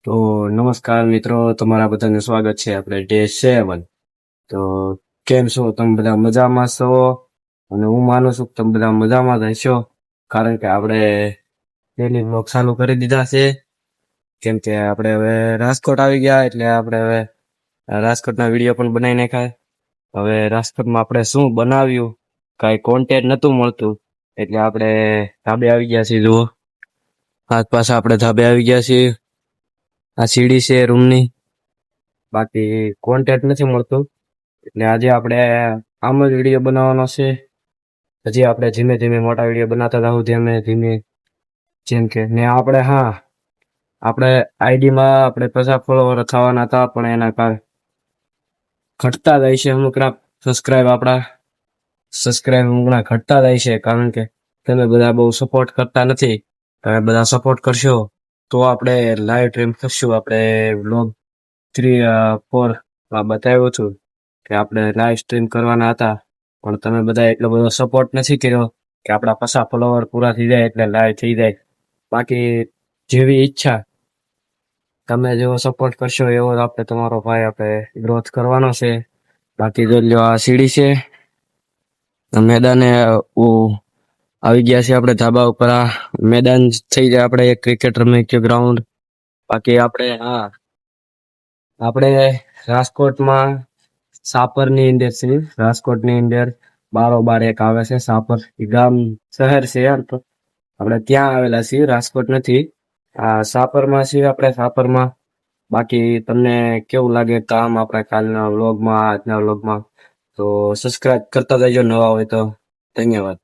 તો નમસ્કાર મિત્રો, તમારા બધાનું સ્વાગત છે આપણે ડે 7. તો કેમ છો? તમે બધા મજામાં છો? અને હું માનું છું કે તમે બધા મજામાં જ હશો, કારણ કે આપણે ડેલી વ્લોગ ચાલુ કરી દીધા છે. કેમ કે આપણે હવે રાજકોટ આવી ગયા, એટલે આપણે હવે રાજકોટના વિડીયો પણ બનાવી નાખાય. હવે રાજકોટમાં આપણે શું બનાવ્યું, કાંઈ કોન્ટેન્ટ નહોતું મળતું, એટલે આપણે ધાબે આવી ગયા છીએ. જુઓ, હાથ પાછા આપણે ધાબે આવી ગયા છીએ. આ સીડી છે રૂમની, બાકી કોન્ટેન્ટ નથી મળતું, એટલે આજે આપણે આમ જ વિડીયો બનાવવાનો છે. હજી આપણે ધીમે ધીમે મોટા વિડીયો બનાવતા રહું, ધીમે ધીમે. જેમ કે ને આપણે આઈડીમાં આપણે 50 ફોલોવર થવાના હતા, પણ એના કારણે ઘટતા જાય છે. અમુકના સબસ્ક્રાઇબ અમુકના ઘટતા જાય છે, કારણ કે તમે બધા બહુ સપોર્ટ કરતા નથી. તમે બધા સપોર્ટ કરશો તો આપણે લાઈવ સ્ટ્રીમ કરશું. આપણે વ્લોગ 3-4 માં બતાવ્યું હતું કે આપણે લાઈવ સ્ટ્રીમ કરવાના હતા, પણ તમે બધા એટલો બધો સપોર્ટ નથી કર્યો કે આપણા 50 ફોલોવર પૂરા થઈ જાય એટલે લાઈવ થઈ જાય. બાકી જેવી ઈચ્છા, તમે જેવો સપોર્ટ કરશો એવો આપણે તમારો ભાઈ આપણે ગ્રોથ કરવાનો છે. બાકી જો લ્યો, આ સીડી છે, મેદાને આવી ગયા છે આપણે ધાબા ઉપર. આ મેદાન થઈ જાય, આપણે ક્રિકેટ રમી કે ગ્રાઉન્ડ. બાકી આપણે રાજકોટમાં સાપરની અંદર છે. રાજકોટની અંદર બારોબાર એક આવે છે સાપર, ગામ શહેર છે યાર. તો આપણે ત્યાં આવેલા છીએ, રાજકોટ નથી. આ સાપરમાં છીએ આપણે, સાપરમાં. બાકી તમને કેવું લાગે કામ આપણે કાલના વ્લોગમાં, આજના વ્લોગમાં? તો સબસ્ક્રાઇબ કરતા જજો નવા હોય તો. ધન્યવાદ.